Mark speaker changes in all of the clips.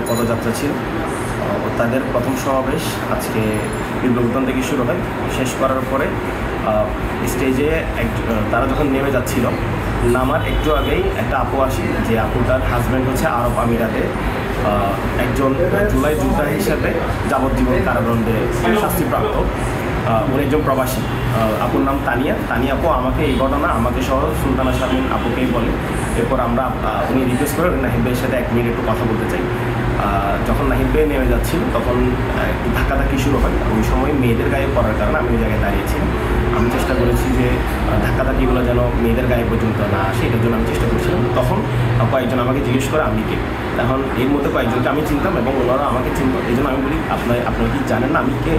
Speaker 1: পদযাত্রা ছিল। তাদের প্রথম সমাবেশ আজকে বিপ্লবীগণ থেকে শুরু হয়। শেষ করার পরে স্টেজে তারা যখন নেমে যাচ্ছিল, নামার একটু আগেই একটা আপু আসে, যে আপুটার হাজব্যান্ড হচ্ছে আরব আমিরাতে একজন জুলাই যোদ্ধা হিসেবে যাবজ্জীবন কারাদণ্ডে শাস্তিপ্রাপ্ত। উনি একজন প্রবাসী। আপুর নাম তানিয়া আপু আমাকে এই ঘটনা আমাকে সহ সুলতানা শারমিন আপুকেই বলে। এরপর উনি রিকোয়েস্ট করে নাহিদ ভাইয়ের সাথে 1 মিনিট একটু কথা বলতে চাই। যখন নাহিদ ভাই নেমে যাচ্ছিল তখন একটু ধাক্কাধাক্কি শুরু হয়। ওই সময় মেয়েদের গায়ে পড়ার কারণে আমি ওই জায়গায় দাঁড়িয়েছিলাম। আমি চেষ্টা করেছি যে ধাক্কাধাক্কিগুলো যেন মেয়েদের গায়ে পর্যন্ত না আসে, এটার জন্য আমি চেষ্টা করছিলাম। তখন কয়েকজন আমাকে জিজ্ঞেস করে আমি কে। এখন এর মধ্যে কয়েকজনকে আমি চিনতাম এবং ওনারা আমাকে চিনত। এই জন্য আমি বলি আপনারা কি জানেন না আমি কে।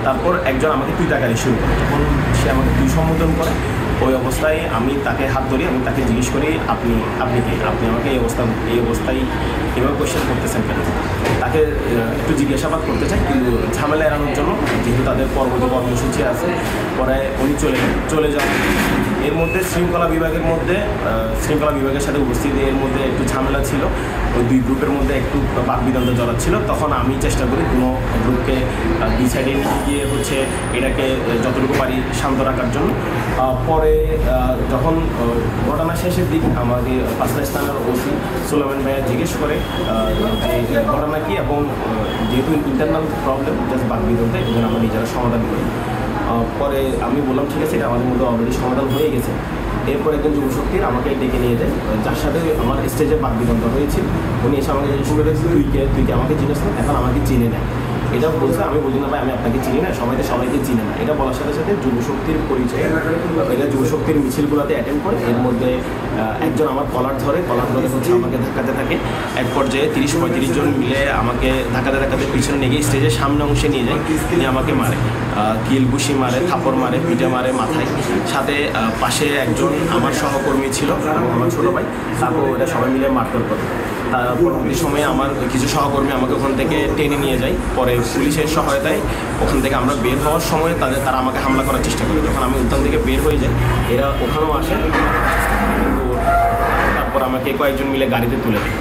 Speaker 1: তারপর একজন আমাকে তুই টাকারি শুরু করে। যখন সে আমাকে তুই সম্বোধন করে, ওই অবস্থায় আমি তাকে হাত ধরি। আমি তাকে জিজ্ঞেস করি আপনি কে, আপনি আমাকে এই অবস্থায় এভাবে কোয়েশ্চেন করতেছেন কেন। তাকে একটু জিজ্ঞাসাবাদ করতে চাই, কিন্তু ঝামেলা এড়ানোর জন্য, যেহেতু তাদের পরবর্তী কর্মসূচি আছে, পরে উনি চলে যান। এর মধ্যে শৃঙ্খলা বিভাগের সাথে উপস্থিত, এর মধ্যে একটু ঝামেলা ছিল। ওই 2 গ্রুপের মধ্যে একটু বাকবিতণ্ড জড়াচ্ছিল। তখন আমি চেষ্টা করি কোনো গ্রুপকে 2 সাইডে নিয়ে গিয়ে এটাকে যতটুকু পারি শান্ত রাখার জন্য। পরে যখন ঘটনা শেষের দিক আমাদের পাঁচটা স্থানের ওসি সুলেমান ভাইয়া জিজ্ঞেস করে যে ঘটনা কী, এবং যেহেতু ইন্টারনাল প্রবলেম জাস্ট বাকবিতণ্ডা, এবং আমরা নিজেরা সমাধান করি। পরে আমি বললাম ঠিক আছে, এটা আমাদের মধ্যে অলরেডি সমাধান হয়ে গেছে। এরপর একজন যুবশক্তির আমাকে ডেকে নিয়ে যায়, যার সাথে আমার স্টেজে বাকবিতণ্ডা হয়েছিল। উনি এসে আমাকে জিজ্ঞেস করে তুই কে আমাকে চিনিস না, এখন আমাকে চিনে নেয়। এটা বলছে। আমি বলি না ভাই, আমি আপনাকে চিনি না, সবাইকে চিনে না। এটা বলার সাথে সাথে যুবশক্তির পরিচয়, এটা যুবশক্তির মিছিলগুলোতে অ্যাটেন্ড করে। এর মধ্যে একজন আমার কলার ধরে হচ্ছে আমাকে ধাক্কাতে থাকে। এক পর্যায়ে 30-35 জন মিলে আমাকে ধাক্কাতে পিছনে নিয়ে গিয়ে স্টেজের সামনে অংশে নিয়ে যায়। তিনি আমাকে মারে, কিল ঘুষি মারে, থাপড় মারে, পিঠে মারে মাথায়। সাথে পাশে একজন আমার সহকর্মী ছিল এবং আমার ছোটো ভাই, তারপর ওটা সবাই মিলে মারধর করে। তার পরবর্তী সময়ে আমার কিছু সহকর্মী আমাকে ওখান থেকে টেনে নিয়ে যায়। পরে পুলিশের সহায়তায় ওখান থেকে আমরা বের হওয়ার সময় তারা আমাকে হামলা করার চেষ্টা করে। যখন আমি উদ্যান থেকে বের হয়ে যাই, এরা ওখানেও আসে, কিন্তু তারপর আমাকে কয়েকজন মিলে গাড়িতে তুলে দেয়।